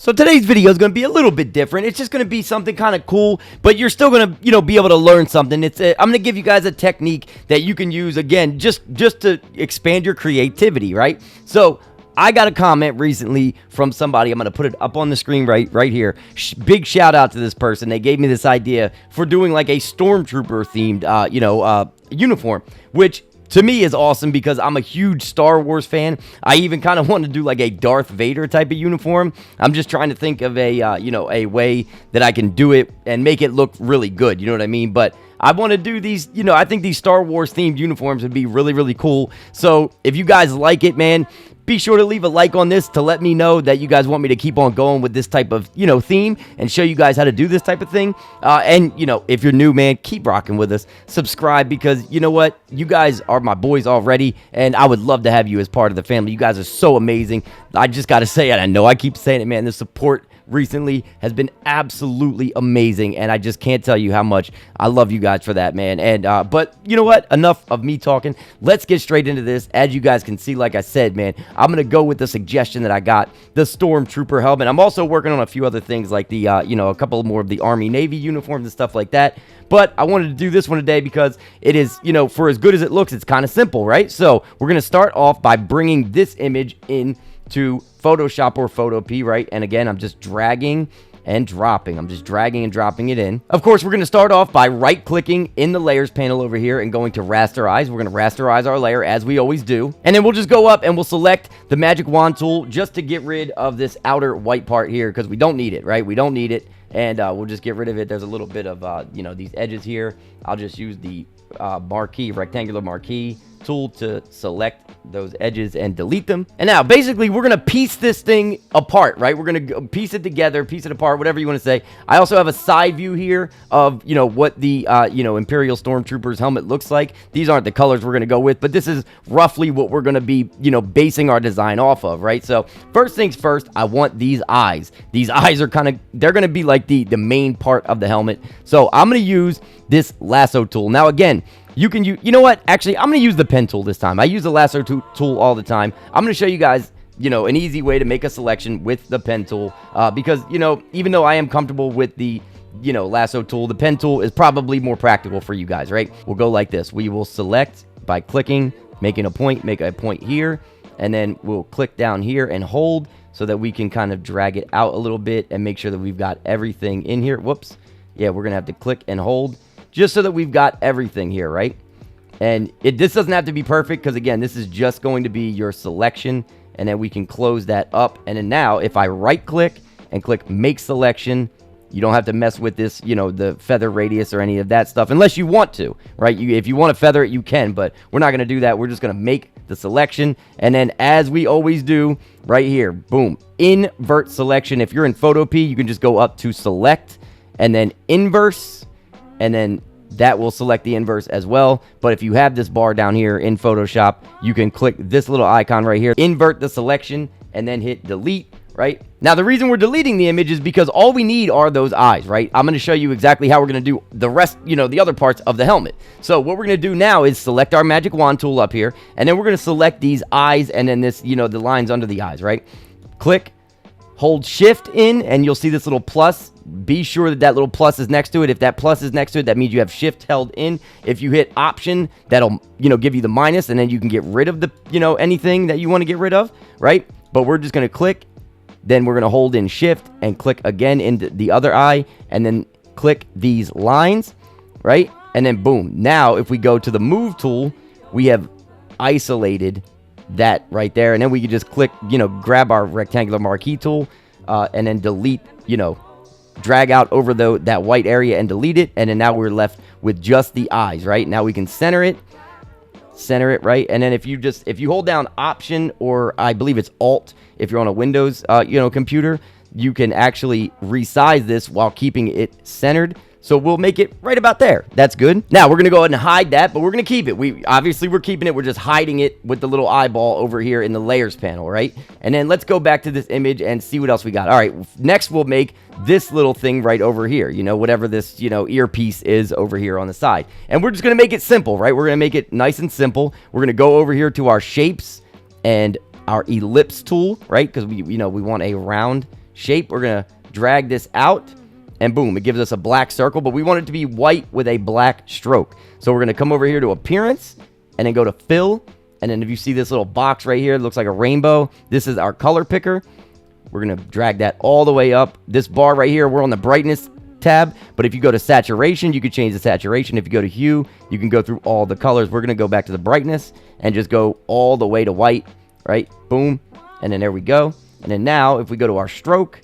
So today's video is going to be a little bit different. It's just going to be something kind of cool, but you're still going to, be able to learn something. I'm going to give you guys a technique that you can use, again, just to expand your creativity, right? So I got a comment recently from somebody. I'm going to put it up on the screen right here. Big shout out to this person. They gave me this idea for doing like a stormtrooper themed, uniform, which to me is awesome because I'm a huge Star Wars fan. I even kind of want to do like a Darth Vader type of uniform. I'm just trying to think of a way that I can do it and make it look really good. You know what I mean? But I want to do these, I think these Star Wars themed uniforms would be really, really cool. So if you guys like it, man, be sure to leave a like on this to let me know that you guys want me to keep on going with this type of, theme and show you guys how to do this type of thing. And if you're new, man, keep rocking with us. Subscribe because you know what? You guys are my boys already, and I would love to have you as part of the family. You guys are so amazing. I just got to say it. I know I keep saying it, man. The support recently has been absolutely amazing, and I just can't tell you how much I love you guys for that, man. And but you know what, enough of me talking. Let's get straight into this. As you guys can see, like I said, man, I'm gonna go with the suggestion that I got, the stormtrooper helmet. I'm also working on a few other things like the a couple more of the Army Navy uniforms and stuff like that, but I wanted to do this one today because it is, for as good as it looks, it's kind of simple, right? So we're gonna start off by bringing this image in to Photoshop or Photopea, right? And again, I'm just dragging and dropping. I'm just dragging and dropping it in. Of course, we're going to start off by right-clicking in the layers panel over here and going to rasterize. We're going to rasterize our layer as we always do. And then we'll just go up and we'll select the magic wand tool just to get rid of this outer white part here because we don't need it, right? We don't need it. And we'll just get rid of it. There's a little bit of, these edges here. I'll just use the rectangular marquee tool to select those edges and delete them. And now basically we're gonna piece this thing apart, right? We're gonna piece it together, piece it apart, whatever you want to say. I also have a side view here of what the Imperial Stormtrooper's helmet looks like. These aren't the colors we're gonna go with, but this is roughly what we're gonna be basing our design off of, right? So first things first, I want these eyes. These eyes are they're gonna be like the main part of the helmet. So I'm gonna use this lasso tool. Now again, you can use, actually, I'm going to use the pen tool this time. I use the lasso tool all the time. I'm going to show you guys, an easy way to make a selection with the pen tool. Because, even though I am comfortable with the, lasso tool, the pen tool is probably more practical for you guys, right? We'll go like this. We will select by clicking, making a point, make a point here, and then we'll click down here and hold so that we can kind of drag it out a little bit and make sure that we've got everything in here. Whoops. Yeah, we're going to have to click and hold, just so that we've got everything here, right? And this doesn't have to be perfect because, again, this is just going to be your selection, and then we can close that up. And then now, if I right-click and click Make Selection, you don't have to mess with this, the feather radius or any of that stuff, unless you want to, right? If you want to feather it, you can, but we're not going to do that. We're just going to make the selection, and then as we always do, right here, boom, invert selection. If you're in Photopea, you can just go up to Select, and then Inverse, and then that will select the inverse as well. But if you have this bar down here in Photoshop, you can click this little icon right here, invert the selection, and then hit delete, right? Now, the reason we're deleting the image is because all we need are those eyes, right? I'm going to show you exactly how we're going to do the rest, the other parts of the helmet. So what we're going to do now is select our magic wand tool up here, and then we're going to select these eyes and then this, the lines under the eyes, right? Click, hold shift in, and you'll see this little plus. Be sure that little plus is next to it. If that plus is next to it, that means you have shift held in. If you hit option, that'll, give you the minus, and then you can get rid of the, anything that you want to get rid of, right? But we're just going to click, then we're going to hold in shift and click again in the other eye, and then click these lines, right? And then boom. Now, if we go to the move tool, we have isolated that right there, and then we can just click, grab our rectangular marquee tool, and then delete, drag out over that white area and delete it, and then now we're left with just the eyes, right? Now we can center it, right? And then if you hold down option, or I believe it's alt if you're on a Windows computer, you can actually resize this while keeping it centered. So we'll make it right about there. That's good. Now we're going to go ahead and hide that, but we're going to keep it. We're keeping it. We're just hiding it with the little eyeball over here in the layers panel, right? And then let's go back to this image and see what else we got. All right. Next, we'll make this little thing right over here, whatever this, earpiece is over here on the side. And we're just going to make it simple, right? We're going to make it nice and simple. We're going to go over here to our shapes and our ellipse tool, right? Because we want a round shape. We're going to drag this out, and boom, it gives us a black circle, but we want it to be white with a black stroke. So we're going to come over here to appearance, and then go to fill, and then if you see this little box right here, it looks like a rainbow. This is our color picker. We're going to drag that all the way up. This bar right here, we're on the brightness tab, but if you go to saturation, you could change the saturation. If you go to hue, you can go through all the colors. We're going to go back to the brightness and just go all the way to white, right? Boom. And then there we go. And then now if we go to our stroke,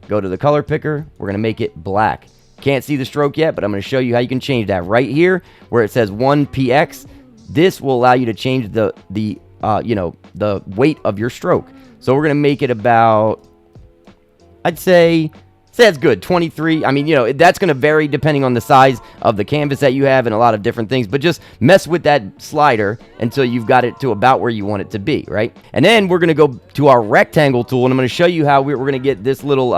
go to the color picker, we're going to make it black. Can't see the stroke yet, but I'm going to show you how you can change that right here where it says 1px. This will allow you to change the weight of your stroke. So we're going to make it about, I'd say that's good, 23. I mean, that's going to vary depending on the size of the canvas that you have and a lot of different things. But just mess with that slider until you've got it to about where you want it to be, right? And then we're going to go to our rectangle tool, and I'm going to show you how we're going to get this little,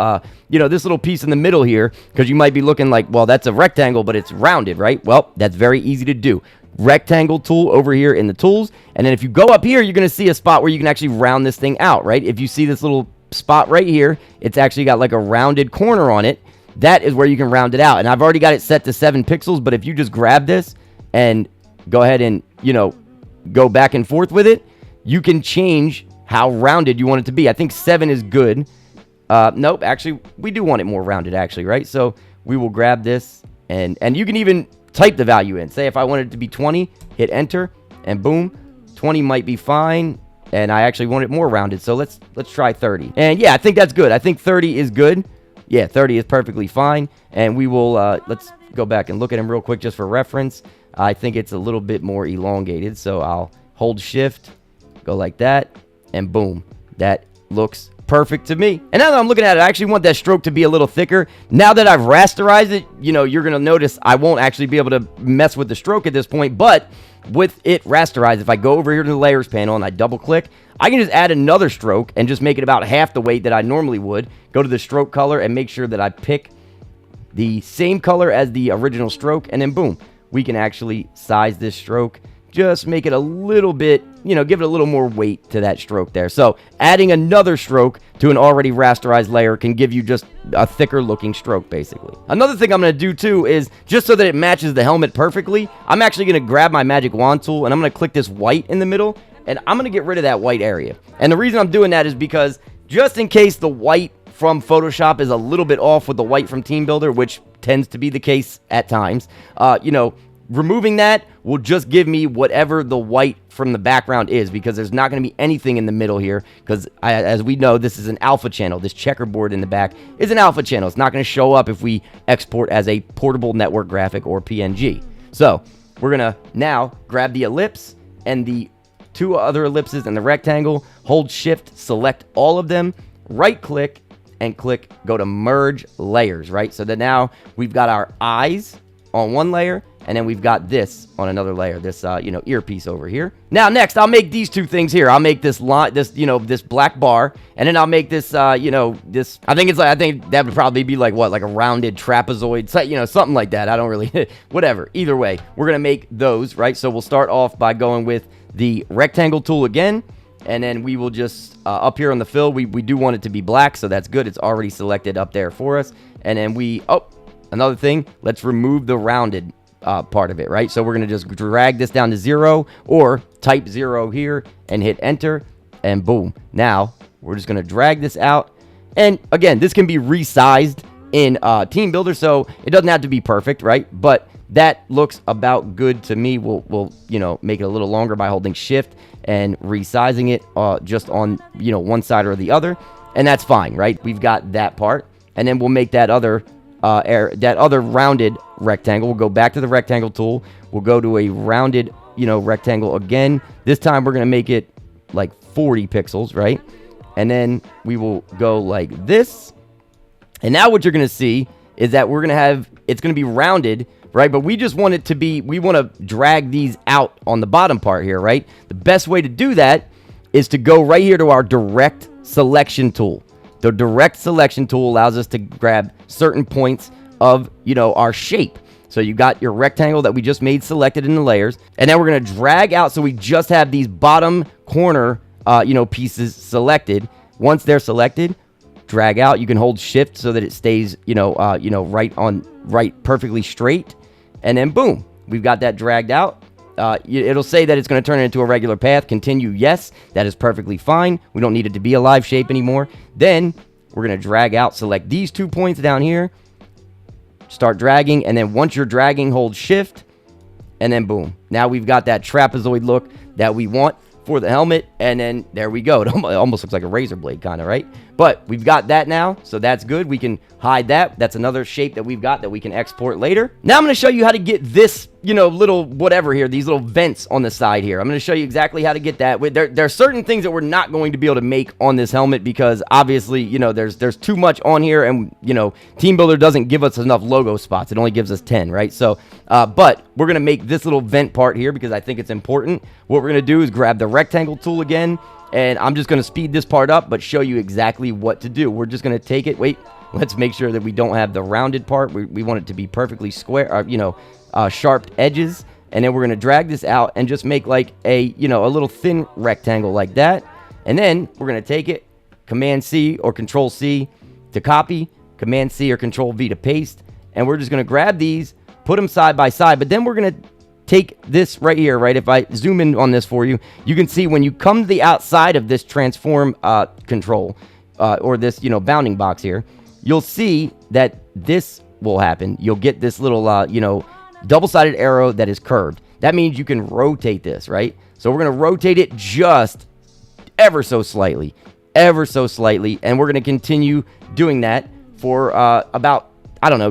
this little piece in the middle here, because you might be looking like, well, that's a rectangle, but it's rounded, right? Well, that's very easy to do. Rectangle tool over here in the tools, and then if you go up here, you're going to see a spot where you can actually round this thing out, right? If you see this little spot right here, it's actually got like a rounded corner on it. That is where you can round it out, and I've already got it set to 7 pixels, but if you just grab this and go ahead and go back and forth with it, you can change how rounded you want it to be. I think 7 is good. Nope, actually we do want it more rounded actually, right? So we will grab this, and you can even type the value in. Say if I wanted it to be 20, hit enter, and boom, 20 might be fine. And I actually want it more rounded, so let's try 30. And yeah, I think that's good. I think 30 is good. Yeah, 30 is perfectly fine. And we will, let's go back and look at them real quick just for reference. I think it's a little bit more elongated, so I'll hold shift, go like that, and boom. That looks perfect to me. And now that I'm looking at it, I actually want that stroke to be a little thicker. Now that I've rasterized it, you're going to notice I won't actually be able to mess with the stroke at this point, but with it rasterized, if I go over here to the layers panel and I double click, I can just add another stroke and just make it about half the weight that I normally would. Go to the stroke color and make sure that I pick the same color as the original stroke, and then boom, we can actually size this stroke. Just make it a little bit, give it a little more weight to that stroke there. So adding another stroke to an already rasterized layer can give you just a thicker looking stroke, basically. Another thing I'm going to do too is, just so that it matches the helmet perfectly, I'm actually going to grab my magic wand tool and I'm going to click this white in the middle, and I'm going to get rid of that white area. And the reason I'm doing that is because just in case the white from Photoshop is a little bit off with the white from TeamBuilder, which tends to be the case at times, removing that will just give me whatever the white from the background is, because there's not going to be anything in the middle here, because as we know, this is an alpha channel. This checkerboard in the back is an alpha channel. It's not going to show up if we export as a portable network graphic or PNG. So we're going to now grab the ellipse and the 2 other ellipses and the rectangle, hold shift, select all of them, right click, and click go to merge layers, right? So that now we've got our eyes on one layer, and then we've got this on another layer, this earpiece over here. Now next, I'll make these 2 things here. I'll make this line, this black bar, and then I'll make this this, I think that would probably be like what, like a rounded trapezoid, something like that. I don't really whatever. Either way, we're gonna make those, right? So we'll start off by going with the rectangle tool again, and then we will just up here on the fill, we do want it to be black, so that's good. It's already selected up there for us. And then another thing, let's remove the rounded part of it, right? So we're going to just drag this down to 0, or type 0 here and hit enter, and boom. Now we're just going to drag this out, and again, this can be resized in TeamBuilder, so it doesn't have to be perfect, right? But that looks about good to me. We'll make it a little longer by holding shift and resizing it just on one side or the other, and that's fine, right? We've got that part, and then we'll make that other rounded rectangle. We'll go back to the rectangle tool. We'll go to a rounded, rectangle again. This time we're going to make it like 40 pixels, right? And then we will go like this. And now what you're going to see is that it's going to be rounded, right? But we just want it to be, we want to drag these out on the bottom part here, right? The best way to do that is to go right here to our direct selection tool. The direct selection tool allows us to grab certain points of, our shape. So you got your rectangle that we just made selected in the layers, and then we're going to drag out so we just have these bottom corner, pieces selected. Once they're selected, drag out. You can hold shift so that it stays, right perfectly straight. And then boom, we've got that dragged out. It'll say that it's going to turn it into a regular path. Continue, yes. That is perfectly fine. We don't need it to be a live shape anymore. Then we're going to drag out, select these 2 points down here, start dragging, and then once you're dragging, hold shift, and then boom. Now we've got that trapezoid look that we want for the helmet, and then there we go. It almost looks like a razor blade kind of, right? But we've got that now, so that's good. We can hide that. That's another shape that we've got that we can export later. Now I'm going to show you how to get this, little whatever here, these little vents on the side here. I'm going to show you exactly how to get that. There are certain things that we're not going to be able to make on this helmet because obviously, there's too much on here, and, Team Builder doesn't give us enough logo spots. It only gives us 10, right? So, but we're going to make this little vent part here because I think it's important. What we're going to do is grab the rectangle tool again, and I'm just going to speed this part up, but show you exactly what to do. We're just going to take it. Wait, let's make sure that we don't have the rounded part. We want it to be perfectly square, sharp edges. And then we're going to drag this out and just make like a little thin rectangle like that. And then we're going to take it, Command-C or Control-C to copy, Command-C or Control-V to paste. And we're just going to grab these, put them side by side, but then we're going to take this right here, right? If I zoom in on this for you, you can see when you come to the outside of this transform control or this, bounding box here, you'll see that this will happen. You'll get this little, double-sided arrow that is curved. That means you can rotate this, right? So we're going to rotate it just ever so slightly, and we're going to continue doing that for about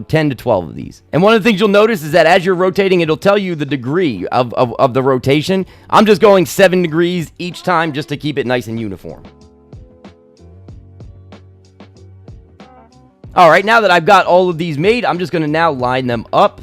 10 to 12 of these. And one of the things you'll notice is that as you're rotating, it'll tell you the degree of the rotation. I'm just going 7 degrees each time just to keep it nice and uniform. All right, now that I've got all of these made, I'm just going to now line them up.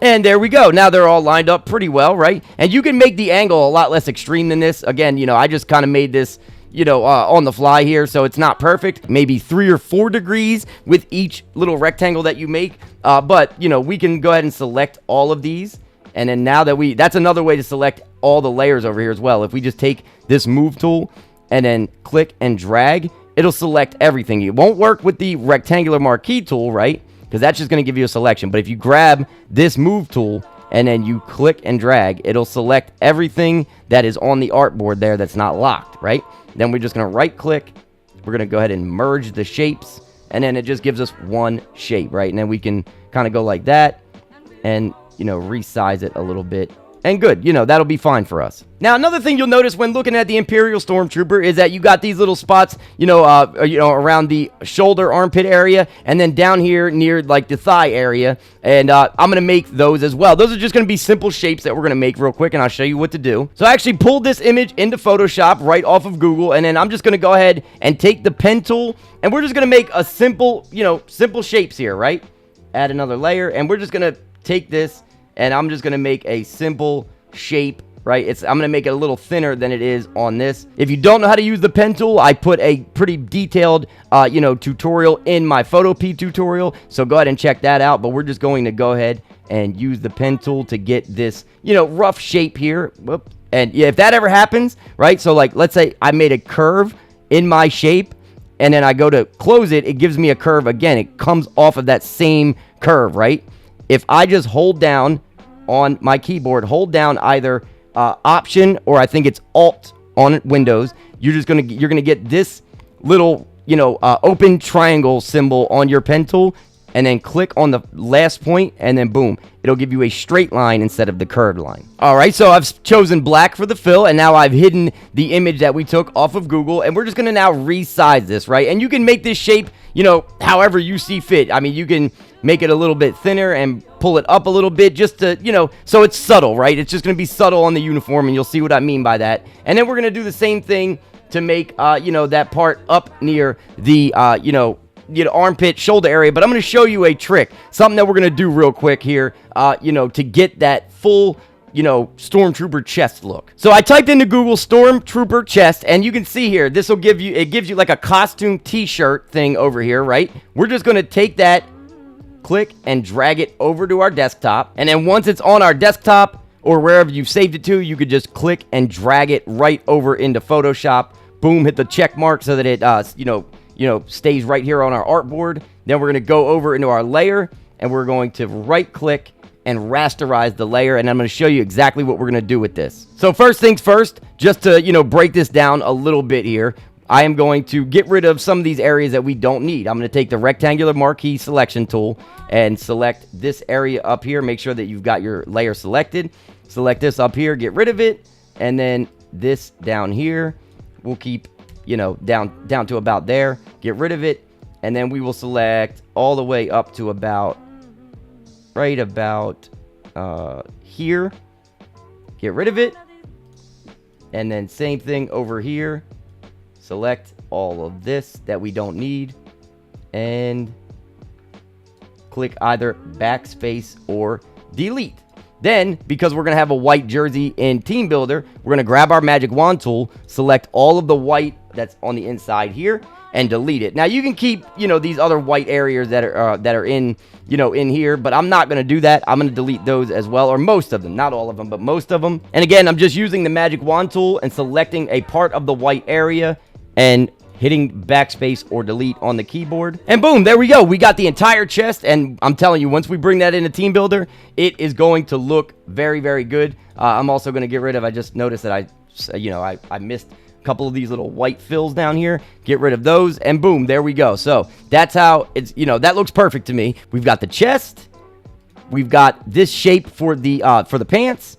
And there we go. Now they're all lined up pretty well, right? And you can make the angle a lot less extreme than this. Again, I just kind of made this on the fly here, so it's not perfect. Maybe 3 or 4 degrees with each little rectangle that you make. But, we can go ahead and select all of these. And then now that that's another way to select all the layers over here as well. If we just take this move tool and then click and drag, it'll select everything. It won't work with the rectangular marquee tool, right? Because that's just going to give you a selection. But if you grab this move tool and then you click and drag, it'll select everything that is on the artboard there that's not locked, right? Then we're just going to right click. We're going to go ahead and merge the shapes. And then it just gives us one shape, right? And then we can kind of go like that and, resize it a little bit. And good, that'll be fine for us. Now, another thing you'll notice when looking at the Imperial Stormtrooper is that you got these little spots, around the shoulder, armpit area, and then down here near, like, the thigh area. And I'm going to make those as well. Those are just going to be simple shapes that we're going to make real quick, and I'll show you what to do. So I actually pulled this image into Photoshop right off of Google, and then I'm just going to go ahead and take the pen tool, and we're just going to make a simple, simple shapes here, right? Add another layer, and we're just going to take this, and I'm just going to make a simple shape, right? I'm going to make it a little thinner than it is on this. If you don't know how to use the pen tool, I put a pretty detailed, tutorial in my Photopea tutorial. So go ahead and check that out. But we're just going to go ahead and use the pen tool to get this, rough shape here. Whoop. And yeah, if that ever happens, right? So like, let's say I made a curve in my shape, and then I go to close it, it gives me a curve again. It comes off of that same curve, right? If I just hold down on my keyboard, hold down either Option or I think it's Alt on Windows, you're gonna get this little open triangle symbol on your pen tool, and then click on the last point, and then boom, it'll give you a straight line instead of the curved line. All right, so I've chosen black for the fill, and now I've hidden the image that we took off of Google, and we're just gonna now resize this, right? And you can make this shape, however you see fit. I mean, you can make it a little bit thinner and pull it up a little bit just to, so it's subtle, right? It's just gonna be subtle on the uniform, and you'll see what I mean by that. And then we're gonna do the same thing to make, that part up near the, armpit, shoulder area. But I'm going to show you a trick, something that we're going to do real quick here, to get that full, Stormtrooper chest look. So I typed into Google Stormtrooper chest, and you can see here, this will give you, it gives you like a costume t-shirt thing over here, right? We're just going to take that, click and drag it over to our desktop. And then once it's on our desktop or wherever you've saved it to, you could just click and drag it right over into Photoshop. boom, hit the check mark so that it, stays right here on our artboard. Then we're going to go over into our layer, and we're going to right click and rasterize the layer, and I'm going to show you exactly what we're going to do with this. So first things first, just to, break this down a little bit here, I am going to get rid of some of these areas that we don't need. I'm going to take the rectangular marquee selection tool and select this area up here. Make sure that you've got your layer selected. Select this up here, get rid of it, and then this down here, we'll keep, down to about there. Get rid of it, and then we will select all the way up to about right about here. Get rid of it, and then same thing over here. Select all of this that we don't need, and click either backspace or delete. Then, because we're going to have a white jersey in Team Builder, we're going to grab our magic wand tool, select all of the white that's on the inside here, and delete it. Now, you can keep, these other white areas that are in, in here, but I'm not going to do that. I'm going to delete those as well, or most of them. Not all of them, but most of them. And again, I'm just using the magic wand tool and selecting a part of the white area and hitting backspace or delete on the keyboard. And boom, there we go. We got the entire chest, and I'm telling you, once we bring that into Team Builder, it is going to look very, very good. I'm also going to get rid of, I just noticed that I missed a couple of these little white fills down here. Get rid of those, and boom, there we go. So that's how it's, that looks perfect to me. We've got the chest. We've got this shape for the pants.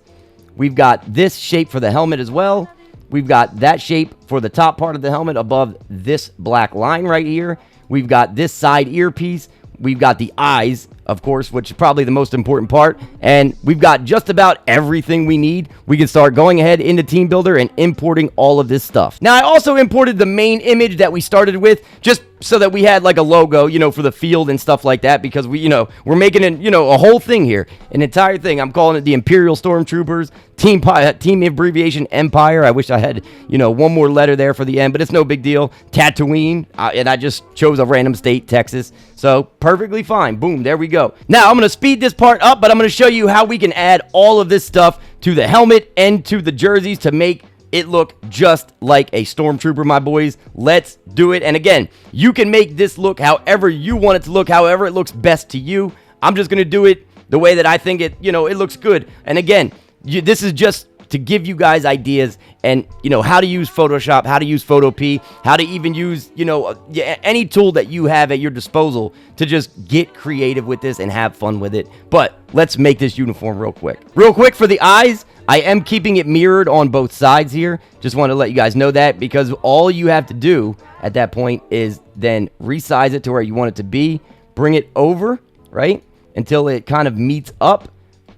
We've got this shape for the helmet as well. We've got that shape for the top part of the helmet above this black line right here. We've got this side earpiece. We've got the eyes, of course, which is probably the most important part. And we've got just about everything we need. We can start going ahead into Team Builder and importing all of this stuff. Now, I also imported the main image that we started with, just so that we had like a logo, for the field and stuff like that, because we're making it, a whole thing here, an entire thing. I'm calling it the Imperial Stormtroopers, team abbreviation Empire. I wish I had, one more letter there for the end, but it's no big deal. Tatooine, and I just chose a random state, Texas. So perfectly fine. Boom, there we go. Now I'm going to speed this part up, but I'm going to show you how we can add all of this stuff to the helmet and to the jerseys to make it look just like a Stormtrooper, my boys. Let's do it. And again, you can make this look however you want it to look, however it looks best to you. I'm just going to do it the way that I think it, it looks good. And again, this is just to give you guys ideas and, how to use Photoshop, how to use Photopea, how to even use, any tool that you have at your disposal to just get creative with this and have fun with it. But let's make this uniform real quick. Real quick for the eyes, I am keeping it mirrored on both sides here. Just want to let you guys know that, because all you have to do at that point is then resize it to where you want it to be, bring it over, right, until it kind of meets up,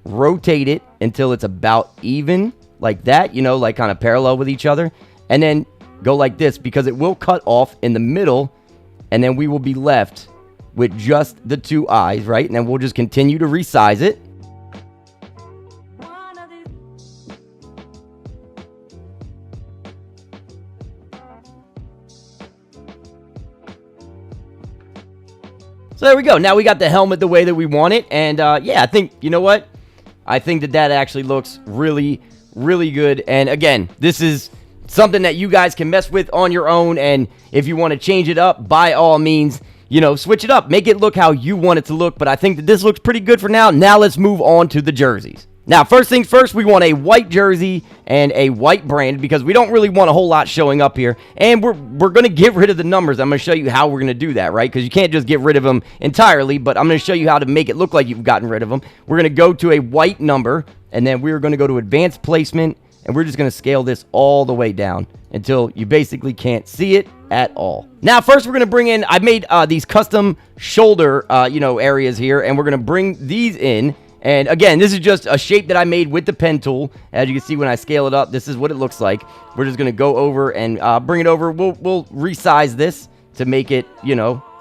rotate it until it's about even, like that, like kind of parallel with each other, and then go like this, because it will cut off in the middle, and then we will be left with just the two eyes, right? And then we'll just continue to resize it. So there we go. Now we got the helmet the way that we want it. And yeah, I think, you know what? I think that actually looks really, really good. And again, this is something that you guys can mess with on your own. And if you want to change it up, by all means, switch it up. Make it look how you want it to look. But I think that this looks pretty good for now. Now let's move on to the jerseys. Now, first things first, we want a white jersey and a white brand, because we don't really want a whole lot showing up here. And we're going to get rid of the numbers. I'm going to show you how we're going to do that, right? Because you can't just get rid of them entirely, but I'm going to show you how to make it look like you've gotten rid of them. We're going to go to a white number, and then we're going to go to advanced placement, and we're just going to scale this all the way down until you basically can't see it at all. Now, first we're going to bring in, I made these custom shoulder, areas here, and we're going to bring these in. And again, this is just a shape that I made with the pen tool. As you can see, when I scale it up, this is what it looks like. We're just going to go over and bring it over. We'll resize this to make it,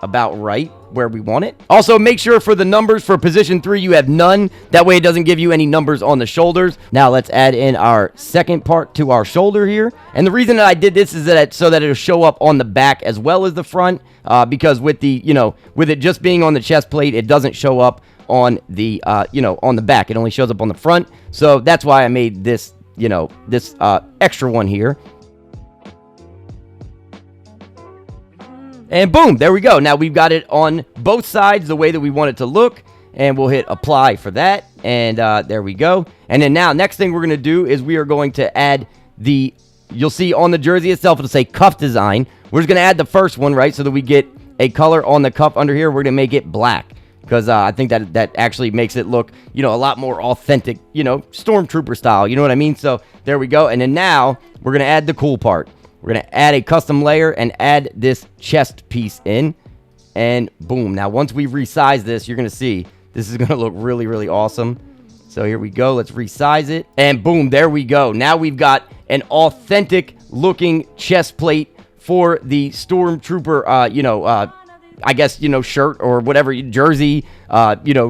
about right where we want it. Also, make sure for the numbers for position 3, you have none. That way it doesn't give you any numbers on the shoulders. Now let's add in our second part to our shoulder here. And the reason that I did this is that so that it'll show up on the back as well as the front, because with the, with it just being on the chest plate, it doesn't show up on the, on the back. It only shows up on the front. So that's why I made this, this extra one here. And boom, there we go. Now we've got it on both sides the way that we want it to look. And we'll hit apply for that. And there we go. And then now, next thing we're going to do is we are going to add the, you'll see on the jersey itself, it'll say cuff design. We're just going to add the first one, right, so that we get a color on the cuff under here. We're going to make it black because I think that actually makes it look, a lot more authentic, Stormtrooper style. You know what I mean? So there we go. And then now we're going to add the cool part. We're going to add a custom layer and add this chest piece in. And boom. Now, once we resize this, you're going to see this is going to look really, really awesome. So here we go. Let's resize it. And boom, there we go. Now we've got an authentic looking chest plate for the Stormtrooper, I guess, shirt or whatever, jersey,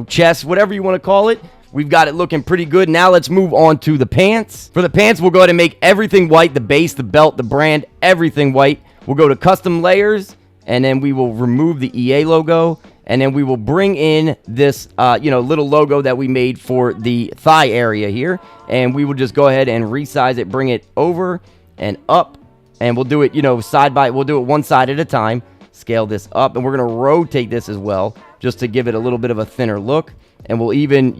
chest, whatever you want to call it. We've got it looking pretty good. Now let's move on to the pants. For the pants, we'll go ahead and make everything white. The base, the belt, the brand, everything white. We'll go to custom layers, and then we will remove the EA logo. And then we will bring in this, little logo that we made for the thigh area here. And we will just go ahead and resize it, bring it over and up. And we'll do it, we'll do it one side at a time. Scale this up. And we're going to rotate this as well, just to give it a little bit of a thinner look. And we'll even,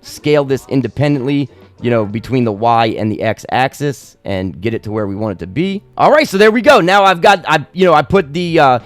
scale this independently, between the Y and the X axis and get it to where we want it to be. All right, so there we go. Now I put the,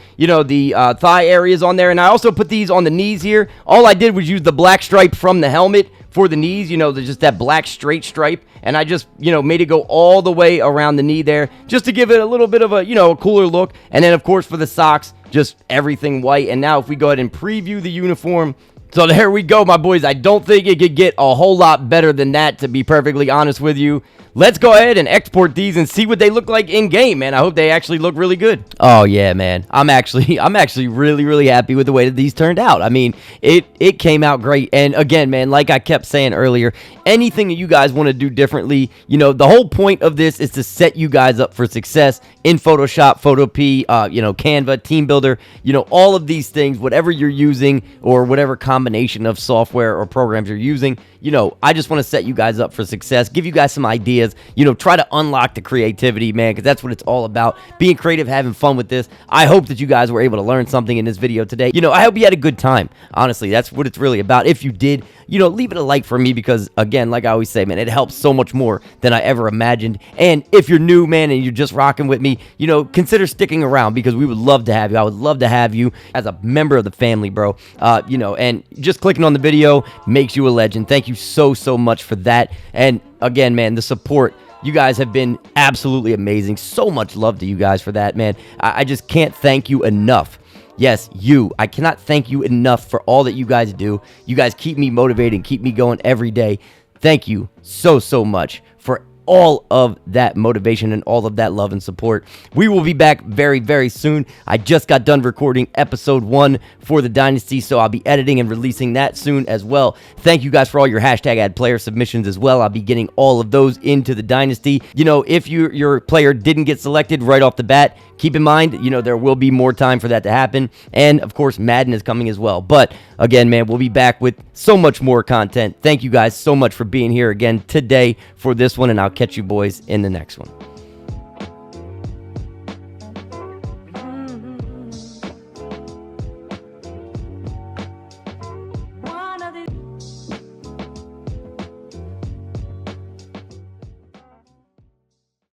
thigh areas on there, and I also put these on the knees here. All I did was use the black stripe from the helmet for the knees, just that black straight stripe, and I just, made it go all the way around the knee there, just to give it a little bit of a, a cooler look. And then, of course, for the socks, just everything white. And now if we go ahead and preview the uniform, so there we go, my boys. I don't think it could get a whole lot better than that, to be perfectly honest with you. Let's go ahead and export these and see what they look like in game, man. I hope they actually look really good. Oh yeah, man. I'm actually really, really happy with the way that these turned out. I mean, it came out great. And again, man, like I kept saying earlier, anything that you guys want to do differently, the whole point of this is to set you guys up for success in Photoshop, Photopea, Canva, TeamBuilder, all of these things, whatever you're using or whatever combination of software or programs you're using, I just want to set you guys up for success, give you guys some ideas, try to unlock the creativity, man, because that's what it's all about, being creative, having fun with this. I hope that you guys were able to learn something in this video today. I hope you had a good time. Honestly, that's what it's really about. If you did, leave it a like for me, because again, like I always say, man, it helps so much more than I ever imagined. And if you're new, man, and you're just rocking with me, consider sticking around, because we would love to have you. I would love to have you as a member of the family, bro. And just clicking on the video makes you a legend. Thank you so much for that. And again, man, the support, you guys have been absolutely amazing. So much love to you guys for that, man. I just can't thank you enough. Yes, you. I cannot thank you enough for all that you guys do. You guys keep me motivated and keep me going every day. Thank you so much for all of that motivation and all of that love and support. We will be back very soon. I just got done recording episode 1 for the Dynasty, so I'll be editing and releasing that soon as well. Thank you guys for all your #AddPlayer submissions as well. I'll be getting all of those into the Dynasty. If your player didn't get selected right off the bat, keep in mind, there will be more time for that to happen. And, of course, Madden is coming as well. But, again, man, we'll be back with so much more content. Thank you guys so much for being here again today for this one, and I'll catch you boys in the next one.